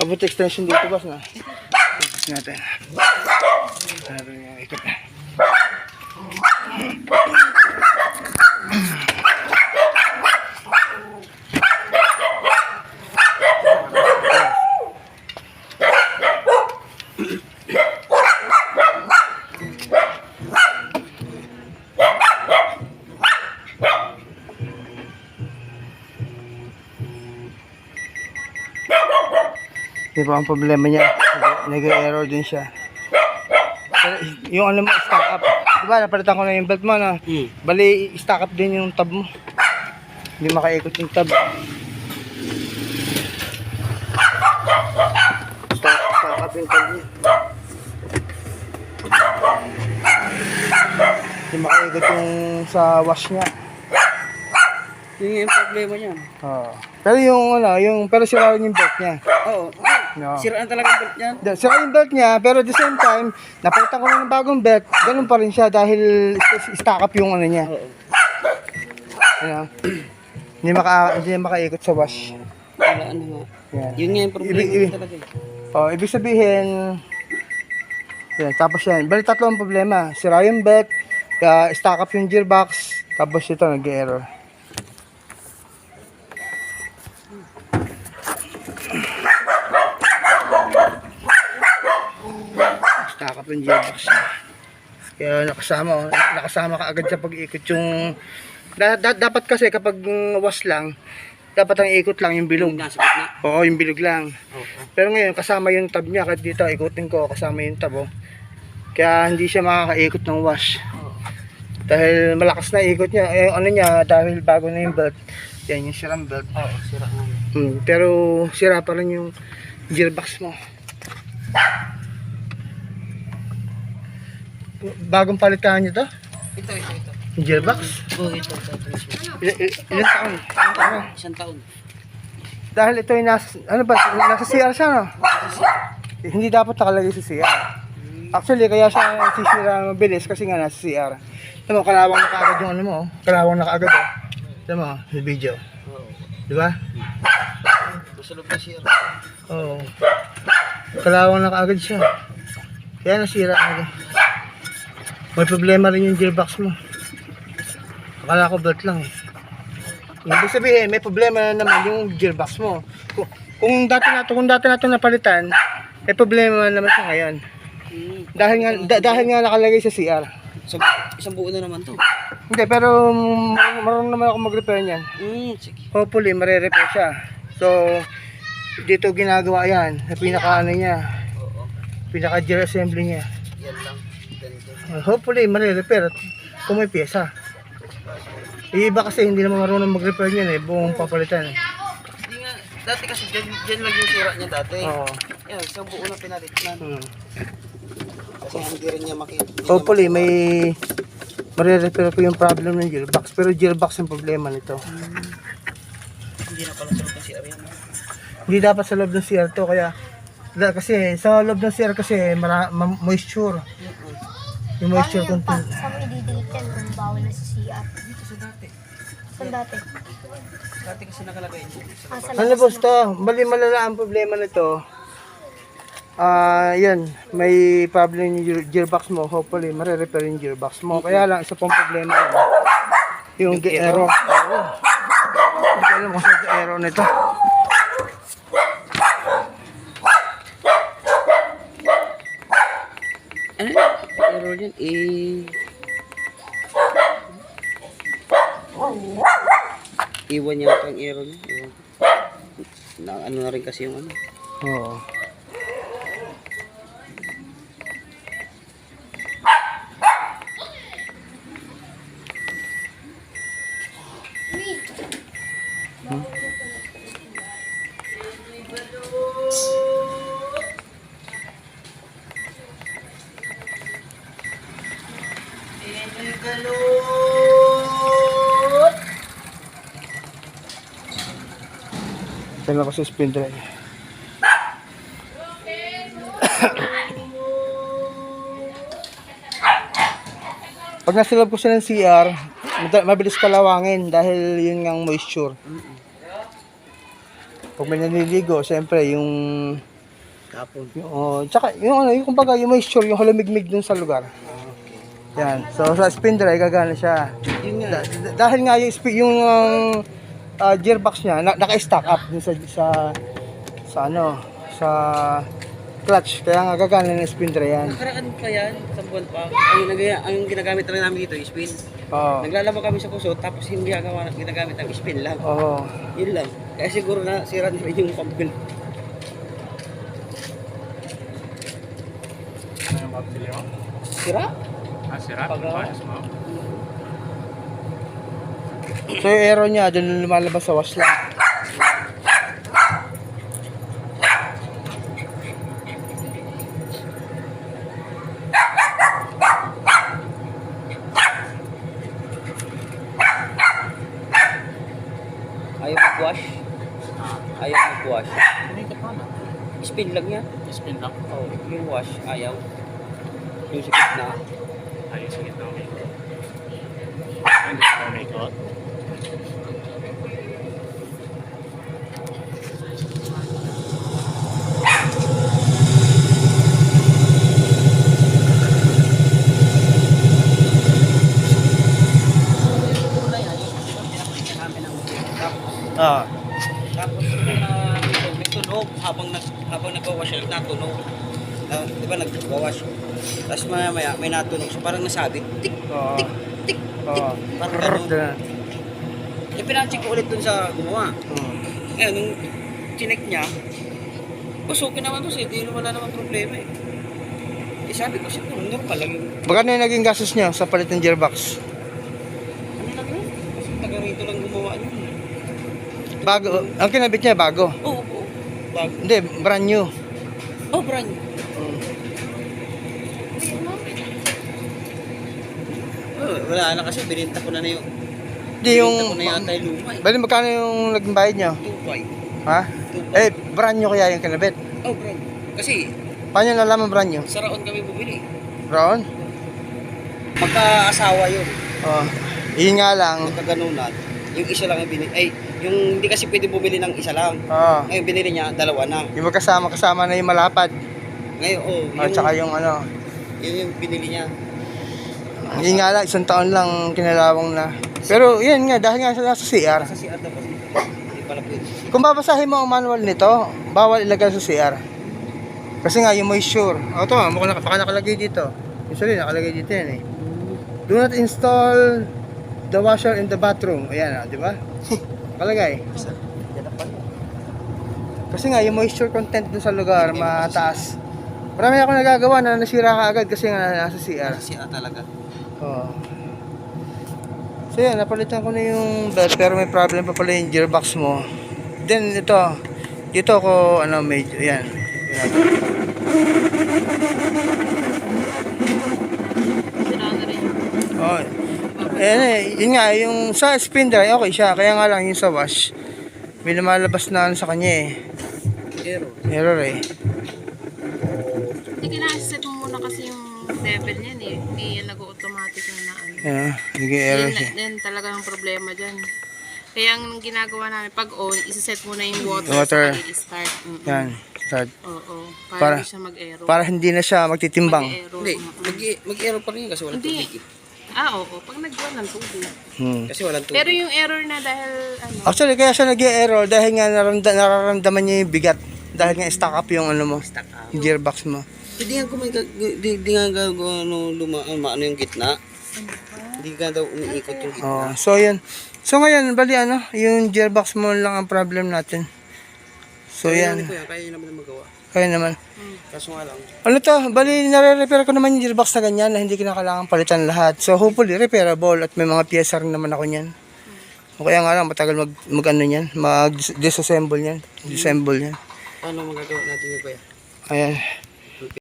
Abot extension dito, boss, na. Natin. Natin yung ikot na. Di ba ang problema niya? Nag-error din siya. Pero yung ano mo, stack up. Diba, napalitan ko na yung belt mo, no? Bali, stack up din yung tab mo. Hindi makaikot yung tab. Stack up yung tab niya. Hindi makaikot yung sa wash niya. Yun yung problema niya. Oo. Pero yung ano, pero sira rin yung belt niya. Oo. No. Siraan talaga ang belt niyan. Sira yung belt niya, pero at the same time, napalitan ko na ng bagong belt, ganun pa rin siya dahil stack up yung ano niya. Oo. Ano? Hindi makaikot sa wash. Wala ano nga. Yan. Yun nga yung problema Ibig- talaga eh. Oh, ibig sabihin, yan, tapos yan. Bali tatlo ang problema. Sira yung belt, stack up yung gearbox, tapos ito nag-error. Stack up yung gearbox. Kaya nakasama ka agad sa pag-ikot yung dapat kasi kapag wash lang, dapat ang ikot lang yung bilog. Yung nasa gitna. Oo, yung bilog lang. Oo. Pero ngayon kasama yung tab niya, kahit dito ikutin ko kasama yung tab, oh. Kaya hindi siya makakaikot ng wash. Dahil malakas na ikot niya, ano niya, dahil bago na yung belt. Yan yung sirang belt. Oo, sira nga. Pero sira pa rin yung gearbox mo. Bagong palit ka niyo to? Ito. Yung gearbox? Oo, ito. Ilan taon? Ilan taon? Isang taon. Dahil ito ay nasa CR siya, no? Hindi dapat nakalagay sa CR. Actually, kaya siya sisira mabilis kasi nga nasa CR. Alam mo, kalawang na kaagad yung ano mo. Kalawang na kaagad, oh. Alam mo, yung video. Oo. Di ba? Masulog na siya. Oo. Kalawang na kaagad siya. Kaya nasira agad. May problema rin yung gearbox mo. Akala ko belt lang, eh. Ibig sabihin, may problema na naman yung gearbox mo. Kung dati natin napalitan, may problema naman siya ngayon. Dahil nga nakalagay sa CR. Isang buo na naman to. Hindi, pero marunong naman ako mag-repair niyan. Sige. Hopefully, mare-repair siya. So, dito ginagawa yan. Sa pinaka ano niya. Oo. Pinaka gear assembly niya. Yan lang. Ganito. Hopefully, mare-repair kung may pyesa. Iba kasi hindi naman marunong mag-repair niyan, eh. Buong papalitan, eh. Hindi nga. Dati kasi dyan lang yung sira niya dati. Oo. Yan, isang buo na pinalit na. Kasi hindi rin niya makita. Hopefully, may mare-repair ko yung problem ng gearbox. Pero gearbox yung problema nito. Hindi na pala sarap ng CR yan. Hindi dapat sa loob ng CR to, kaya kasi sa loob ng CR kasi moisture. Yung moisture content. Saan mo i-delete yan kung bawal na sa CR? Dito sa dati. Saan dati? Dati kasi nakalagay dito. Sa Ano boss to? Bali malala ang problema nito. Yan, may problem yung gearbox mo. Hopefully, mare-repair yung gearbox mo. Kaya lang, isa pang problema yung error. Oo. Hindi ko alam kung saan yung error nito. Ano yun? Error yun. Iwan niya ang error niya. Iwan ko. Ano na rin kasi yung ano. Oo. Tignan ko sa spin drive. Pag nasilab ko siya ng CR, mabilis kalawangin dahil yun ngang moisture. Pag may naliligo, siyempre yung Kapon. Oh, tsaka yung ano, yung kumbaga yung moisture, yung halamigmig dun sa lugar. Yan. So sa spin dry gagana siya. Yun nga. Dahil nga yung gearbox niya naka-stack up dun sa ano, sa clutch. Kaya nga gagana ng spin dry yan. Nakaraan pa yan, sa buwan pa. Ang ginagamit lang namin dito, spin. Oo. Naglalaba kami sa puso, tapos hindi ginagamit ang spin lang. Oo. Yun lang. Kaya siguro na sira na rin yung pump. Sira? So yung aero niya dun lumalabas sa wash lang. Ayaw mag-wash? Ayaw mag-wash. Spin lang yan. Spin lang. Oh, yung wash, ayaw. Yung sa gitna. Ayos sa gitna. Hindi ko umikot. Ah. Tapos may tunog habang nagwawash siya, natunog. Di ba nagwawash? Tapos maya may natunog. So parang nasabit. Tik, Oo. tik, tik, tik. Oo. Parang ganun. Dun. Eh, pinacheck ko ulit dun sa gumawa. Ngayon, nung chinek niya, okay naman to siya. Hindi wala naman problema eh. Eh sabi ko siguro, normal lang yung... Magkano yung naging gastos niya sa palit ng gearbox? Ano lang yun? Kasi taga rito lang gumawa niya. Bago, ang kinabit niya bago. Oo, oo. Bago. Hindi, brand new. Oh, brand new. Oh, wala na kasi, bininta ko na yung... Hindi yung... Bininta ko na yata yung luma eh. Bali, magkano yung naging bayad niya? 2.5. Ha? Eh, brand new kaya yung kinabit. Oh, brand. Kasi, Paano nalaman brand new? sa Raon kami bumili. Brown? Magka-asawa yun. Oh. Yun nga lang. Magkaganunan. Yung isa lang yung binili. Ay, yung hindi kasi pwede bumili ng isa lang. Oh. Ngayon, binili niya, dalawa na. Yung magkasama-kasama na yung malapad. Ngayon, At saka yung ano. yun yung binili niya. Yun nga lang, isang taon lang kinalawang na. Pero yun nga, dahil nga nasa CR. Sa CR daw kasi. Hindi pala pwede. Kung babasahin mo ang manual nito, bawal ilagay sa CR. Kasi nga yung moisture. O ito, mukhang nakalagay dito. Usually nakalagay dito yan eh. Do not install the washer in the bathroom. Ayan, di ba? Nakalagay. Kasi nga yung moisture content dun sa lugar mataas. Marami ako nagagawa na nasira ka agad kasi nga nasa CR. Sa CR talaga. Oo. So yan, napalitan ko na yung belt pero may problem pa pala yung gearbox mo. Then ito, dito ako ano medyo yan. Oh. Yun nga, yung sa spin dry, okay siya. Kaya nga lang yung sa wash, may lumalabas na ano sa kanya eh. Error eh. Hindi kina-set mo muna kasi yung level niyan eh. Hindi yan nag-automatic na ano. Naging error siya. Yan talaga ang problema dyan. Kaya ang ginagawa namin, pag on, isa-set mo na yung water, Water. sa i-start. Yan, start. Oo, Para- para hindi siya mag-error. Para hindi na siya magtitimbang. Mag-error. Hindi, mag-error pa rin yun kasi walang Hindi. tubig eh. Oo, pag nagbuwan ng tubig. Kasi walang tubig. Pero yung error na dahil, ano, Actually, kaya siya nag-error dahil nga nararamdaman niya yung bigat. Dahil nga stack up yung ano mo, Stuck up. yung gearbox mo. Hindi nga hindi nga gagawa ano yung gitna. Hindi nga daw umiikot yung gitna. Oh, so yun. So ngayon, bali ano, yung gearbox mo lang ang problem natin. So yan, Ko yan, kaya yun naman ang magawa. kaya naman. Kaso nga lang, Ano to, bali nare-repair ko naman yung gearbox na ganyan na hindi kinakailangan palitan lahat. So hopefully repairable at may mga pyesa rin naman ako niyan. O kaya nga lang matagal mag ano niyan, mag-disassemble niyan, disassemble niyan. paano magagawa natin yung kaya? Ayan.